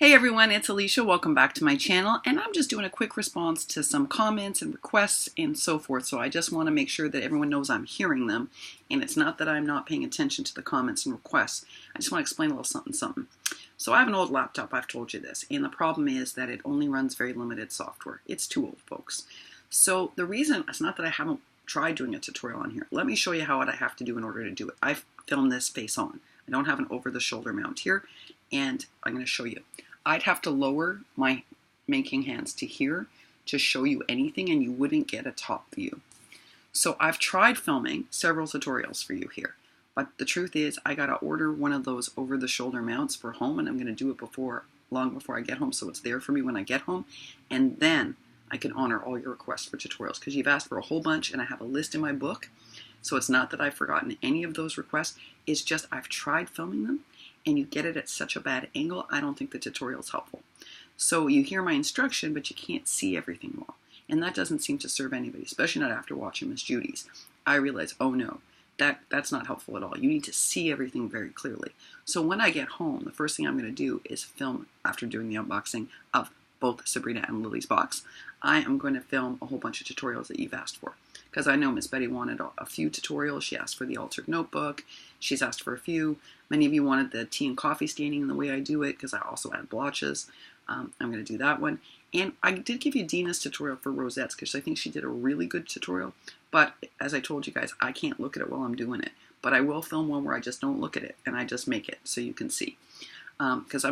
Hey everyone, it's Alicia. Welcome back to my channel, and I'm just doing a quick response to some comments and requests and so forth. So I just want to make sure that everyone knows I'm hearing them, and it's not that I'm not paying attention to the comments and requests. I just want to explain a little something. So I have an old laptop, I've told you this, and the problem is that it only runs very limited software. It's too old, folks. So the reason, it's not that I haven't tried doing a tutorial on here. Let me show you how what I have to do in order to do it. I've filmed this face on. I don't have an over-the-shoulder mount here, and I'm going to show you. I'd have to lower my making hands to here to show you anything, and you wouldn't get a top view. So I've tried filming several tutorials for you here, but the truth is I gotta order one of those over-the-shoulder mounts for home, and I'm gonna do it long before I get home, so it's there for me when I get home, and then I can honor all your requests for tutorials, because you've asked for a whole bunch, and I have a list in my book. So it's not that I've forgotten any of those requests, it's just I've tried filming them, and you get it at such a bad angle, I don't think the tutorial is helpful. So you hear my instruction, but you can't see everything well. And that doesn't seem to serve anybody, especially not after watching Miss Judy's. I realize, oh no, that's not helpful at all. You need to see everything very clearly. So when I get home, the first thing I'm going to do is film, after doing the unboxing of both Sabrina and Lily's box, I am going to film a whole bunch of tutorials that you've asked for. Because I know Miss Betty wanted a few tutorials. She asked for the altered notebook. She's asked for a few. Many of you wanted the tea and coffee staining and the way I do it, because I also add blotches. I'm going to do that one. And I did give you Dina's tutorial for rosettes, because I think she did a really good tutorial. But as I told you guys, I can't look at it while I'm doing it. But I will film one where I just don't look at it, and I just make it so you can see. Because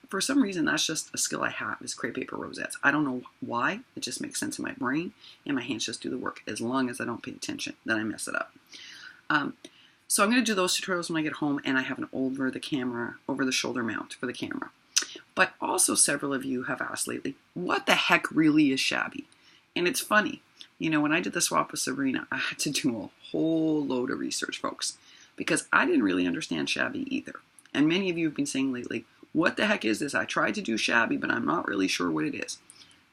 for some reason, that's just a skill I have, is crepe paper rosettes. I don't know why, it just makes sense in my brain, and my hands just do the work. As long as I don't pay attention, then I mess it up. So I'm going to do those tutorials when I get home, and I have an over-the-shoulder mount for the camera. But also several of you have asked lately, what the heck really is Shabby? And it's funny, you know, when I did the swap with Sabrina, I had to do a whole load of research, folks, because I didn't really understand Shabby either. And many of you have been saying lately, what the heck is this? I tried to do Shabby, but I'm not really sure what it is.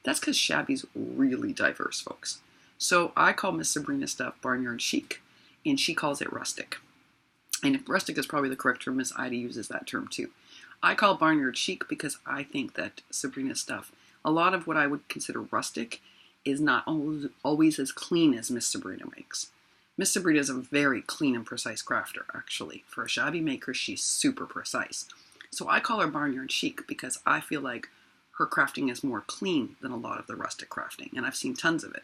That's because Shabby's really diverse, folks. So I call Miss Sabrina's stuff Barnyard Chic, and she calls it Rustic. And Rustic is probably the correct term. Miss Ida uses that term too. I call Barnyard Chic because I think that Sabrina's stuff, a lot of what I would consider rustic, is not always as clean as Miss Sabrina makes. Miss Sabrina is a very clean and precise crafter, actually. For a Shabby maker, she's super precise. So I call her Barnyard Chic because I feel like her crafting is more clean than a lot of the rustic crafting. And I've seen tons of it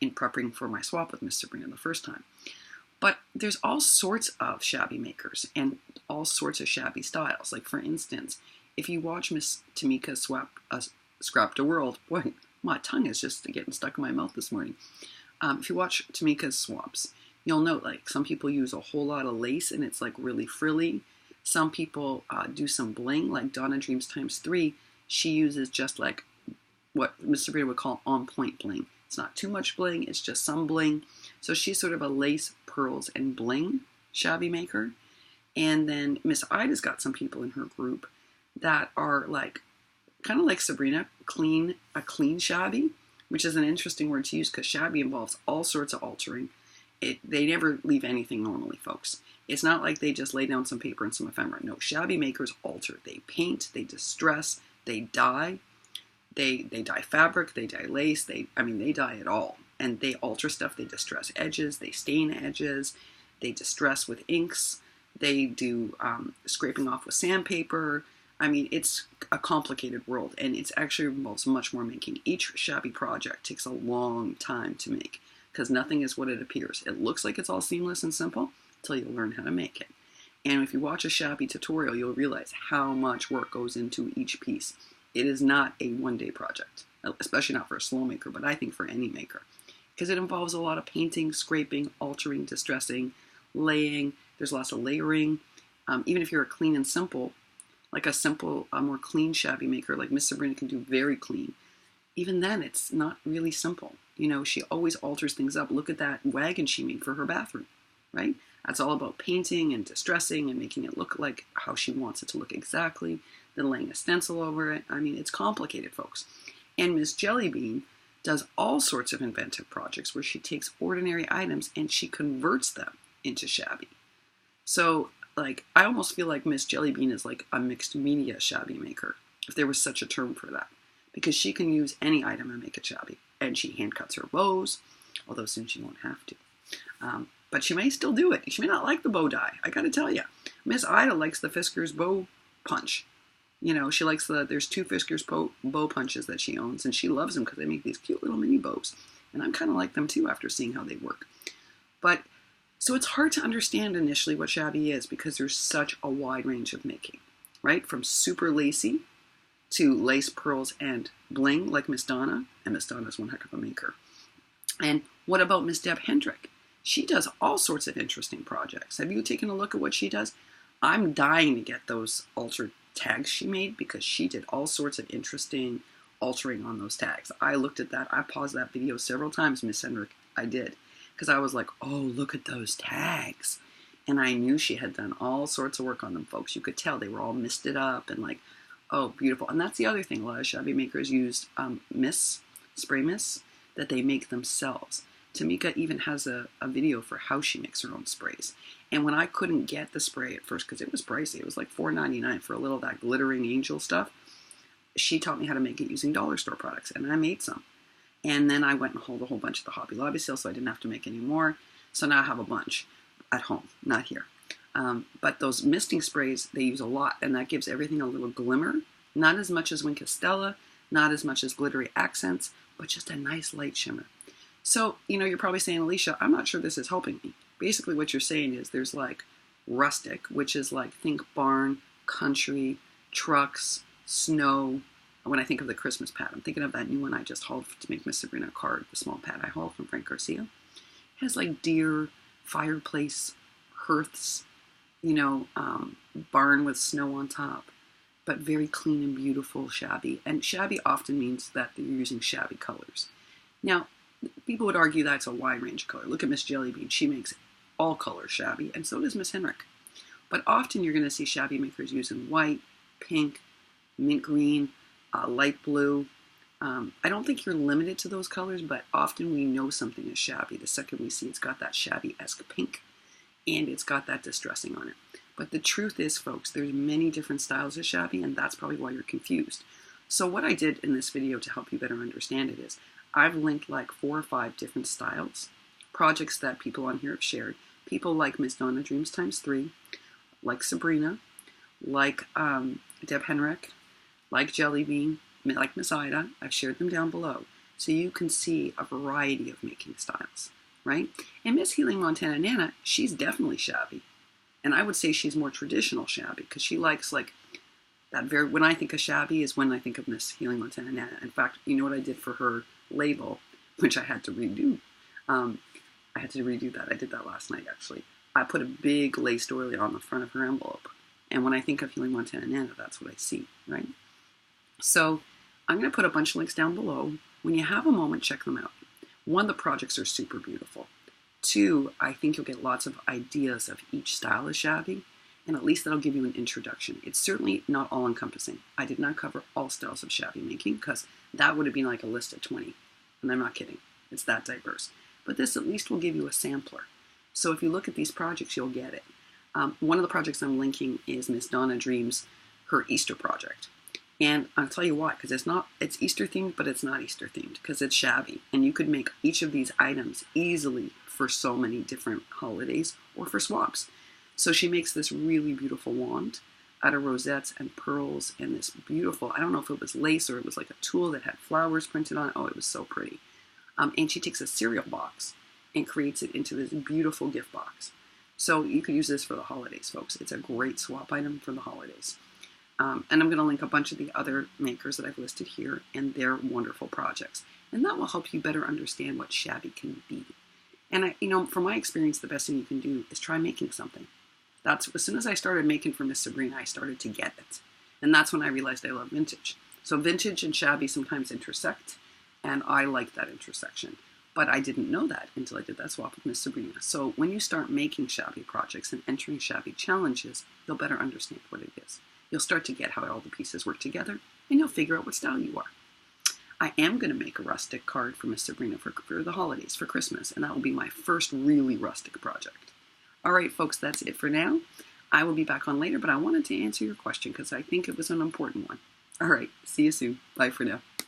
in prepping for my swap with Miss Sabrina the first time. But there's all sorts of Shabby makers and all sorts of Shabby styles. Like, for instance, if you watch Miss Tmika Scrapdaworld, boy, my tongue is just getting stuck in my mouth this morning. If you watch Tmika's swaps, you'll note, like, some people use a whole lot of lace and it's like really frilly. Some people do some bling, like Donna Dreams ×3. She uses just like what Miss Sabrina would call on-point bling. It's not too much bling, it's just some bling. So she's sort of a lace, pearls, and bling Shabby maker. And then Miss Ida's got some people in her group that are like, kind of like Sabrina, a clean Shabby, which is an interesting word to use because Shabby involves all sorts of altering. They never leave anything normally, folks. It's not like they just lay down some paper and some ephemera. No, Shabby makers alter. They paint, they distress, they dye. They dye fabric, they dye lace, they dye it all. And they alter stuff, they distress edges, they stain edges, they distress with inks, they do scraping off with sandpaper. I mean, it's a complicated world, and it's actually involves much more making. Each Shabby project takes a long time to make, because nothing is what it appears. It looks like it's all seamless and simple until you learn how to make it. And if you watch a Shabby tutorial, you'll realize how much work goes into each piece. It is not a one-day project, especially not for a slow maker, but I think for any maker, because it involves a lot of painting, scraping, altering, distressing, laying. There's lots of layering. Even if you're a clean and simple, like a more clean Shabby maker, like Miss Sabrina can do very clean. Even then, it's not really simple. You know, she always alters things up. Look at that wagon she made for her bathroom, right? That's all about painting and distressing and making it look like how she wants it to look exactly, then laying a stencil over it. I mean, it's complicated, folks. And Miss Jellybean does all sorts of inventive projects where she takes ordinary items and she converts them into Shabby. So, like, I almost feel like Miss Jellybean is like a mixed media Shabby maker. if there was such a term for that, because she can use any item and make it shabby. And she hand cuts her bows, although soon she won't have to. But she may still do it. She may not like the bow die. I gotta tell you, Miss Ida likes the Fisker's bow punch. You know, she likes there's 2 Fisker's bow punches that she owns, and she loves them because they make these cute little mini bows. And I'm kind of like them too after seeing how they work. But, so it's hard to understand initially what shabby is because there's such a wide range of making, right? From super lacy to lace, pearls, and bling like Miss Donna. And Miss Donna's one heck of a maker. And what about Miss Deb Hendrick? She does all sorts of interesting projects. Have you taken a look at what she does? I'm dying to get those altered tags she made because she did all sorts of interesting altering on those tags. I looked at that. I paused that video several times, Miss Hendrick. I did. Because I was like, oh, look at those tags. And I knew she had done all sorts of work on them, folks. You could tell they were all misted up and like, oh, beautiful. And that's the other thing. A lot of shabby makers use spray mists that they make themselves. Tmika even has a video for how she makes her own sprays. And when I couldn't get the spray at first, because it was pricey, it was like $4.99 for a little of that glittering angel stuff, she taught me how to make it using dollar store products, and I made some. And then I went and hauled a whole bunch of the Hobby Lobby sale, so I didn't have to make any more. So now I have a bunch at home, not here. But those misting sprays, they use a lot, and that gives everything a little glimmer. Not as much as Wink Estella, not as much as glittery accents, but just a nice light shimmer. So, you know, you're probably saying, Alicia, I'm not sure this is helping me. Basically what you're saying is there's like rustic, which is like think barn, country, trucks, snow. When I think of the Christmas pad, I'm thinking of that new one I just hauled to make Miss Sabrina a card, the small pad I hauled from Frank Garcia. It has like deer, fireplace, hearths, you know, barn with snow on top, but very clean and beautiful shabby. And shabby often means that you're using shabby colors. Now, people would argue that's a wide range of color. Look at Miss Jellybean. She makes all colors shabby, and so does Miss Hendrick. But often you're going to see shabby makers using white, pink, mint green, light blue. I don't think you're limited to those colors, but often we know something is shabby the second we see it's got that shabby-esque pink, and it's got that distressing on it. But the truth is, folks, there's many different styles of shabby, and that's probably why you're confused. So what I did in this video to help you better understand it is I've linked like 4 or 5 different styles, projects that people on here have shared. People like Miss Donna Dreams ×3, like Sabrina, like Deb Henrick, like Jellybean, like Miss Ida. I've shared them down below so you can see a variety of making styles, right? And Miss Healing Montana Nana, she's definitely shabby. And I would say she's more traditional shabby because she likes like that very, when I think of shabby is when I think of Miss Healing Montana Nana. In fact, you know what I did for her label, which I had to redo. I had to redo that. I did that last night, actually. I put a big lace doily on the front of her envelope. And when I think of Healing Montana Nana, that's what I see, right? So I'm going to put a bunch of links down below. When you have a moment, check them out. 1, the projects are super beautiful. 2, I think you'll get lots of ideas of each style of shabby, and at least that'll give you an introduction. It's certainly not all-encompassing. I did not cover all styles of shabby making because that would have been like a list of 20, and I'm not kidding. It's that diverse. But this at least will give you a sampler. So if you look at these projects, you'll get it. One of the projects I'm linking is Miss Donna Dreams, her Easter project. And I'll tell you why, because it's Easter themed, but it's not Easter themed because it's shabby. And you could make each of these items easily for so many different holidays or for swaps. So she makes this really beautiful wand out of rosettes and pearls and this beautiful, I don't know if it was lace or it was like a tulle that had flowers printed on it. Oh, it was so pretty. And she takes a cereal box and creates it into this beautiful gift box. So you could use this for the holidays, folks. It's a great swap item for the holidays. And I'm going to link a bunch of the other makers that I've listed here and their wonderful projects. And that will help you better understand what shabby can be. And from my experience, the best thing you can do is try making something. That's as soon as I started making for Miss Sabrina, I started to get it. And that's when I realized I love vintage. So vintage and shabby sometimes intersect, and I like that intersection. But I didn't know that until I did that swap with Miss Sabrina. So when you start making shabby projects and entering shabby challenges, you'll better understand what it is. You'll start to get how all the pieces work together, and you'll figure out what style you are. I am going to make a rustic card for Miss Sabrina for the holidays, for Christmas, and that will be my first really rustic project. All right, folks, that's it for now. I will be back on later, but I wanted to answer your question because I think it was an important one. All right, see you soon. Bye for now.